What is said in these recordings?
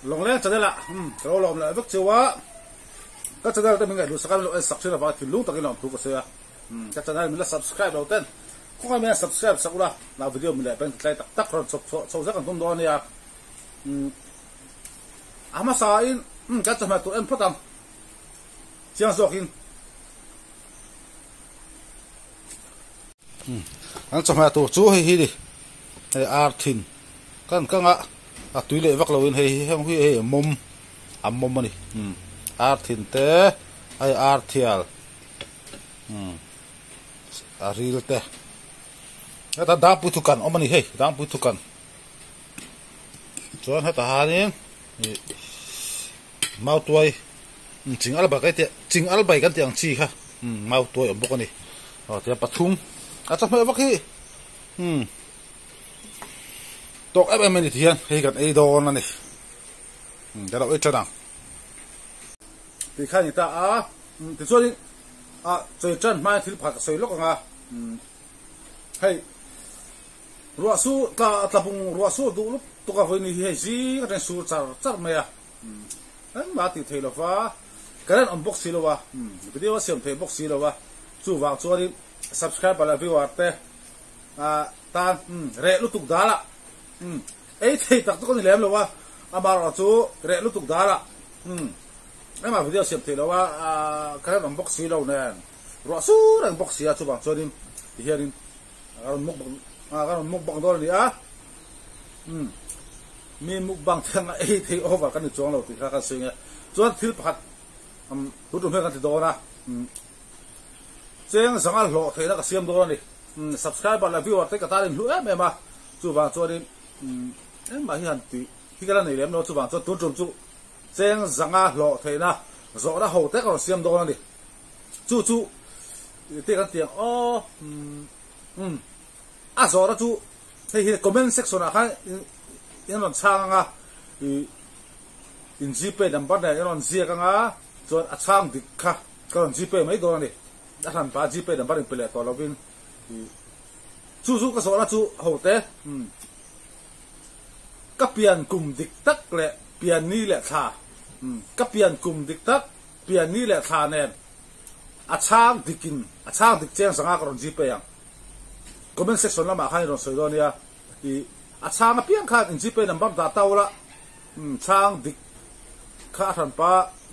lòng lên cho nên là cái lòng lại vứt chiều quá các cho nên mình ngàyดูสักการเราสักเชื่อว่าถึงรู้ตะกี้เราถูกก็เสียcác cho nên mình là subscribe เราเต้นkhông ai mình subscribeสักละเราวิดีโอmình lạiเป็นใจตักๆเราชอบสักกันต้นตัวเนี่ยมาสายก็จะมาตัวเอ็นพอดำเชียงสกินอันจะมาตัวจู้ให้ดิให้อาร์ทินกันอ่ะตุยเล็กเราเองให้มุมมุมมันนี่อาร์ทินเต้ไออาร์ทีเอลอารีลเต้แล้วด่างปุถุกันมันนี่ให้ด่างปุถุกันส่วนให้ทหารนี่เมาตัวจริงอัลบั้มกันเตี้ยจริงอัลบั้มกันเตี้ยงชีค่ะเมาตัวบุกนี่เตี้ยปัดทุ่งอาจจะไม่วักที่ตกเอฟเอ็มนี่เทียนให้กันไอโดนนั่นนี่เดี๋ยวเราจะดังที่ข้านี่ตาที่ส่วนนี้ใจจันมาที่ผักใส่ลูกงาให้รัวสู้ตาบุงรัวสู้ดูลูกตัวกับวันนี้ให้ซีก็จะสู้จัดไหมมาติดเทลฟ้าก็เล่นบ็อกซี่แล้ววะวิดีโอเสียงเทบ็อกซี่แล้ววะจู่วางส่วนนี้ subscribe ไปแล้ววิวอัดเต้ตาเรลุตุกดาละเอ้ยที่ตักตุกนี่แหลมเลยว่ามาเราจู่เรลุตุกดาละไม่มาวิดีโอเสียงเทแล้วว่าก็เล่นบ็อกซี่แล้วเนี่ยรัวสู้เล่นบ็อกซี่จู่วางส่วนนี้ที่เห็นก็มุกบังโดนนี่มีมุกบังทั้งไอ้ที่โอ้ว่ากันนี่จวงเราติดข้ากันสิ่งเนี่ยจวนที่พัดรู้ตัวเพื่อนกันติดโดนนะเจ้าสังกัดหล่อเทแล้วก็เสียมโดนนี่subscribe ไปแล้ววิวที่กระต่ายนี่รู้ไหมมาจู่บางจวนนี่มาที่หันตีที่กันนี่เลี้ยงเราจู่บางจวนตัวจุ่มจู่เจ้าสังกัดหล่อเทนะจอดแล้วหัวเตะก็เสียมโดนนี่จู่ที่กันเตียงจอดแล้วจู่ให้เห็น comment section นะครับยังนอนช่างอินจีเป้ดัมบันเนี่ยยังนอนเสียกันจนช่างดิค่ะก็นอนจีเป้ไม่โดนนี่ดัชนันป้าจีเป้ดัมบันเป็นเลยตัวเราเป็นจู่ก็สอนนะจู่โหเต้ก็เปลี่ยนกลุ่มดิกตักแหละเปลี่ยนนี่แหละท่าก็เปลี่ยนกลุ่มดิกตักเปลี่ยนนี่แหละท่าเนี่ยช่างดิกินช่างดิกเจ้าสังกัดก็นอนจีเป้ยังคอมเมนต์เซ็กชันละมาให้เราสวยตัวเนี่ยช่างเพียงข้าอินจีเป้นัมบัมตาเต้าละช่างดิข้าทันป้า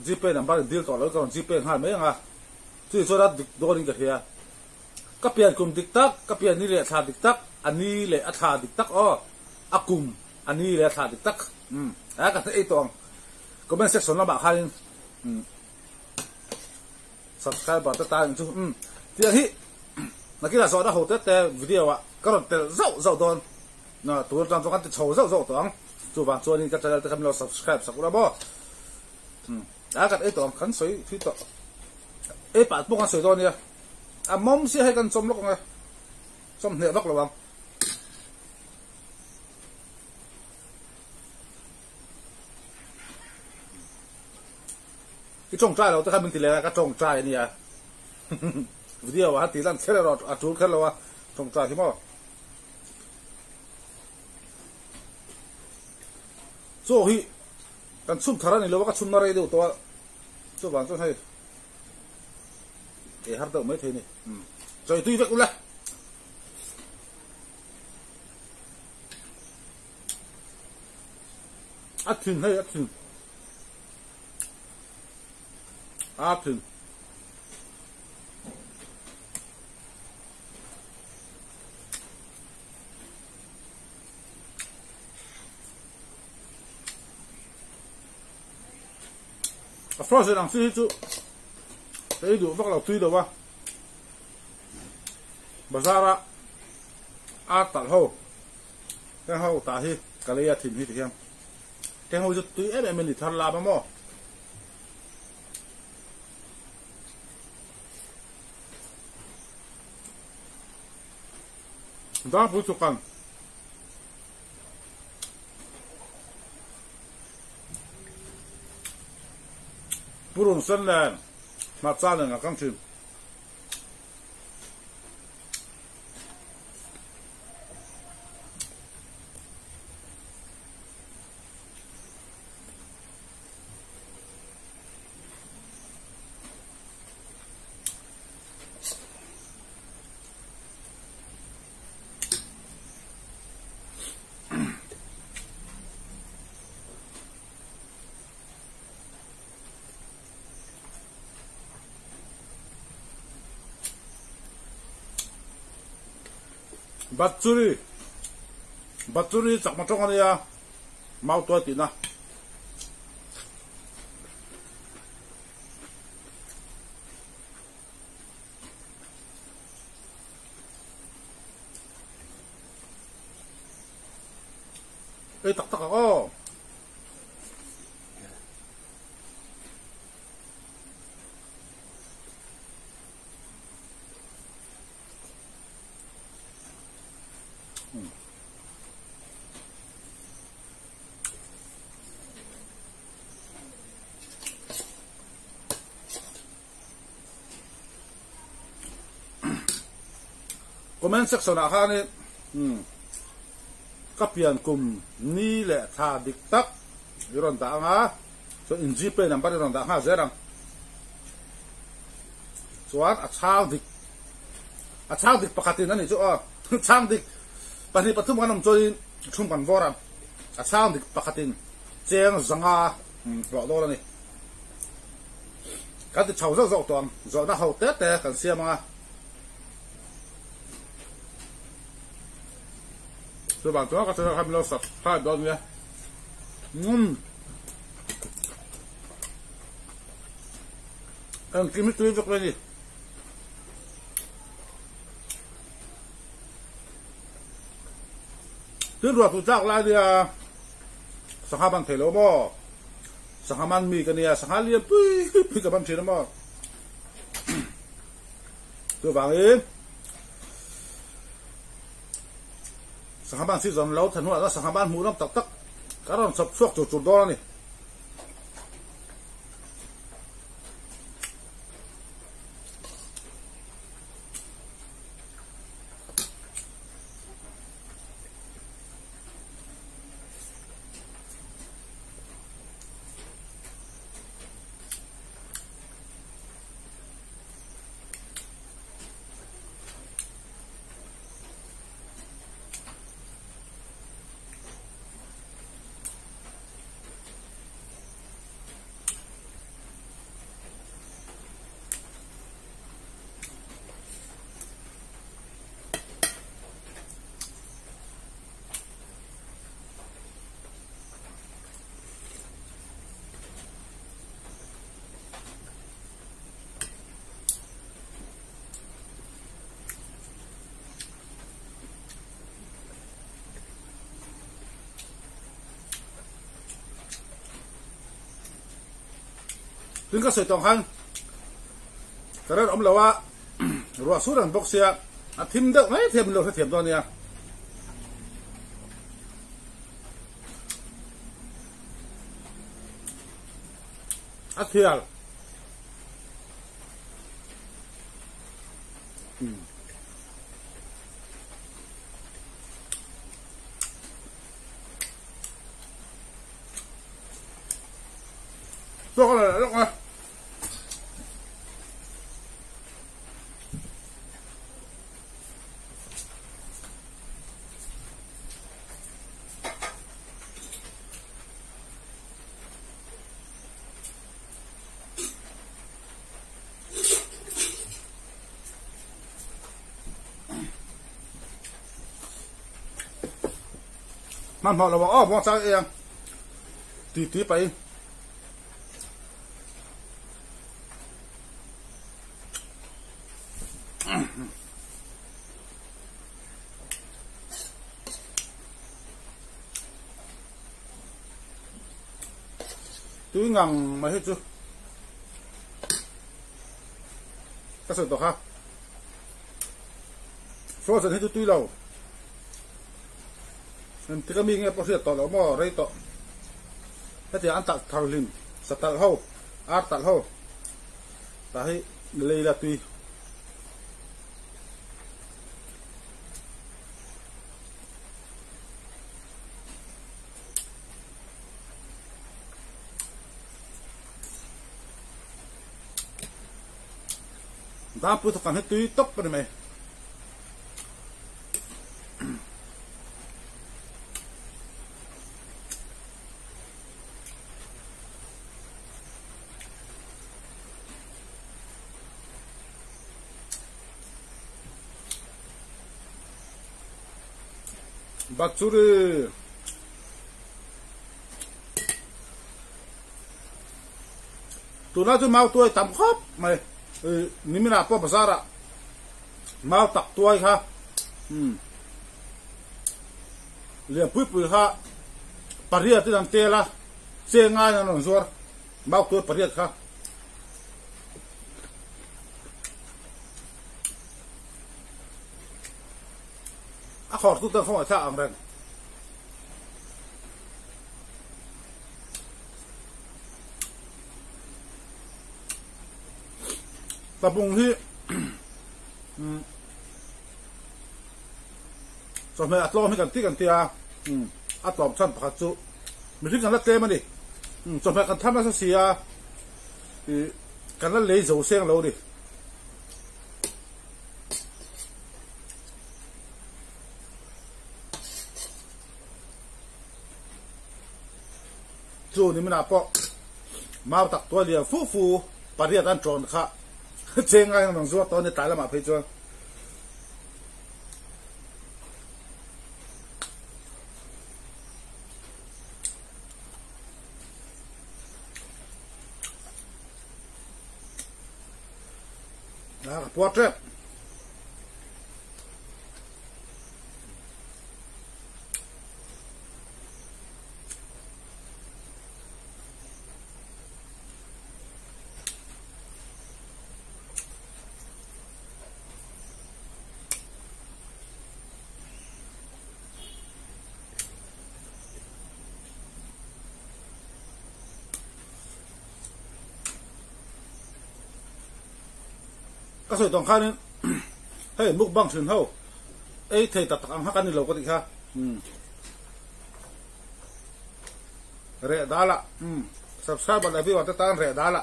จีเป้นัมบัมดีลต่อแล้วก็จีเป้หายไหมยังที่สุดแล้วดิโดนกันเฮียก็เปลี่ยนกลุ่มดิกตักก็เปลี่ยนนี่แหละท่าดิกตักอันนี้แหละท่าดิกตักกลุ่มอันนี้แหละท่าดิกตักแล้วก็ไอ้ตัวคอมเมนต์เซ็กชันละมาให้subscribe บัตรตายจุ่ที่ที่นักกีฬาสอนเราหัวแต่วิดีโอก็รอนแต่เจ้าโดนนะตัวจำต้องการจะโชว์เจ้าตัวจู่บางส่วนนี้ก็จะทำเรา subscribe สักระบบแล้วก็ไอ้ตัวขันสวยที่ตัวไอ้ปัดพวกขันสวยตัวนี้มอมเสียให้กันสมลูกไงสมเหนือบักระวังที่จงใจเราจะทำเป็นทีแรกก็จงใจนี่วิดีโอว่าตีนั่นแค่เราจูแค่เราว่าจงใจที่มั้งโซ่ฮีกันซุ่มทารานี่เราว่าก็ซุ่มนารีดูตัวโซ่บางโซ่ให้ฮาร์ดไม่เท่นี่ใจตุยเวกุละอัดถึงให้อัดถึงฟรอสหนังซื้อจุไปดูพวกเราตุยเดี๋ยวว่าบาซาระตัดหูแค่หูตาที่กะเลยถิ่นที่ที่ยังแค่หูจะตุยมันดิทันลาบ้างมั้งด่างผู้สุกันปุรุนเส้นแดงมาจ้าหนึ่งกับกังชิม bắt churi chắc mà trong anh ya mau tua tí na ê tắc tắc ô comment section à ha này các pian cùng ni lệ tha dik tak iron ta nga so in gp number iron ta nga zerang chuan a chang dik pakatin ani chu a chang dik pani pathum kanam choi thum kan voram a chang dik pakatin cheng zanga ro do ni ka ti chau zo zo tom zo na ho te kan siama so bạn có thể làm lo sập hai đòn nha ăn kim mít tươi vực lên đi tươi ruột tụi chắc lại đi à sang hai bàn thể lỗ bò sang hai bàn mì cái này sang hai liêm pui cái bàn chế nó bò tụi bạn ấy sang ban si zon lâu thần hoa ra sang ban mũ lắm tắc tắc cá ròn sập suốt chuột chuột đó nàyถึงก็สวยตรงหันกระนั้นอมแล้วว่ารัวสุดอันบกเสียทิมเด็กไหมเทียมโลเทียมตัวเนี้ยเทียลตัวกันเลยลูกมามันพอเราบอกอ๋อมองซ้ายเองตีไปtúi ngằng mà hết chưa các sự tộc ha số dần hết túi lâu nên thì cái mình nghe bao giờ tỏ nó mò đây tỏ thế thì ăn tạt thằng lim sạt tạt hậu ăn tạt hậu đấy lấy là tùy đã bút thằng hết túi tóc rồi mày บักชูรีตัวนั้นจะมาตัวต่ำครับไม่นี่ไม่น่าป้อภาษาละมาตักตัวค่ะเรียนปุ๊บค่ะปริยัตินั่นเตละเสียง่ายนั่นส่วนมาตัวปริยัติค่ะขอดตุ้งตั้งเข้ามาท่าอังเรนตะปุงที่สมัยอัตโลให้กันที่กันเตียอัตโลชั้นปัจจุไม่ถึงกันละเตมันดิสมัยกันทำมาเสียกันละเลยโจเสียงเราดิจูนี่มันน่ะปะมาตักตัวเดียวฟูปริยัติอันตรอนค่ะเชียงไงน้องซัวตอนนี้ตายแล้วมาเพจวนนะปวดเจ็บก็สุดตรงข้านี้ให้มุกบังถึงเท่าเอ้เทตัดตังหักกันนี่เราก็ติค่ะเรดาละสับสาบันอะไรพี่ว่าจะตั้งเรดาละ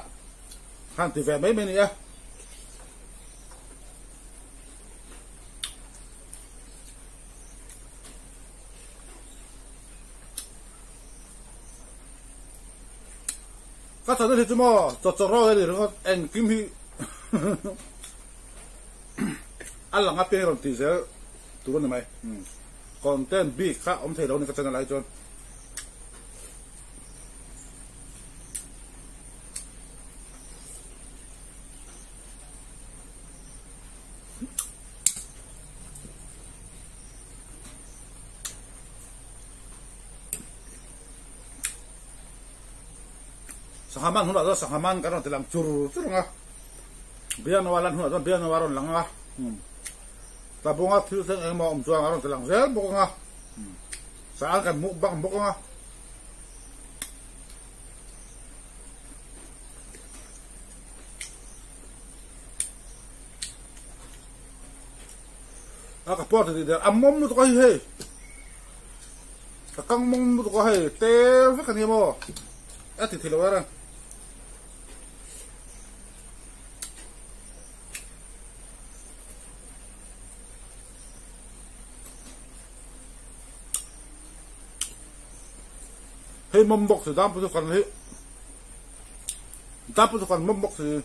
ขันติแฝงไม่เนี่ยก็ตอนนี้ที่มั่วจดรอเลยหรือว่าเอ็นกิมฮีอันหลังอ่ะเป็นเรื่องที่เสียตัวนี้ไหมคอนเทนต์บีค่ะผมเทเราเนี่ยก็จะอะไรจนสังหารมันหัวเราสังหารมันกันเราแต่หลังจุดงะเบียนวารันหัวเราเบียนวารันหลังอ่ะแต่พวกเราที่เสียงมองจ้างเราแต่หลังเสียพวกงะสารกันมุกบังพวกงะแล้วก็พอที่เดียวมุมตัวก็ให้แต่กังมุมตัวก็ให้เตะสักกันยังบ่ที่ที่เราว่า Hei membok si dapat tukan hei dapat tukan membok si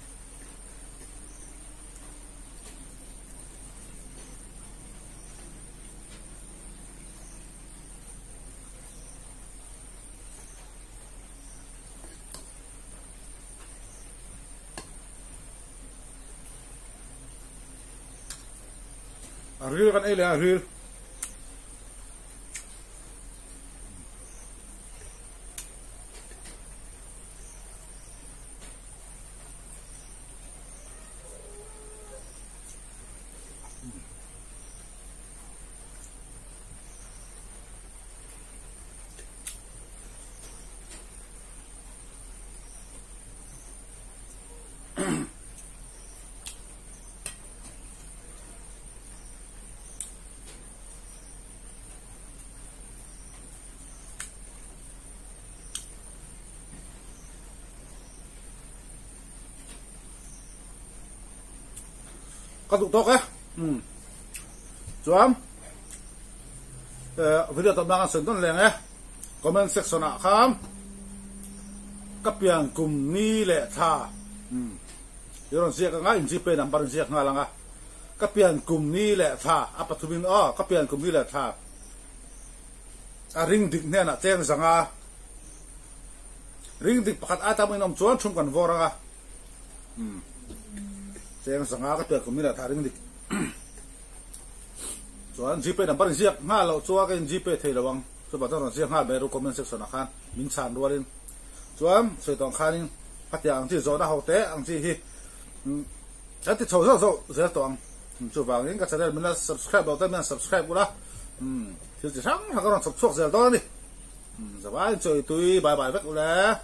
Aril kan ele Aril có tụ tốt á, chấm, video tập đang sửa tuần lẻ nhé, comment section ạ khám, các piang cùng ni lệ tha, rồi sẽ có ngay chỉ bên nằm bàn sẽ ngay là các piang cùng ni lệ tha, apa tu bin các piang cùng ni lệ tha, ring dik ne na cheng zanga ring dik pakhat ata mai nom chuan thum kan voranga cheng zanga ka pe ko mila tha ring dik chuan gp number ziak nga lo chuwa kan gp thei lawang chu ba ton ziak nga be ro comment section a khan min chan rualin chuan sei tong khanin patiang chi zo na hote ang chi hi ati chho zo ze tong chu bangin ka channel mina subscribe lo ta mina subscribe kula thì chỉ sáng là có làm sụp sụp giờ đó đi giờ bye chơi tôi bye bye vất rồi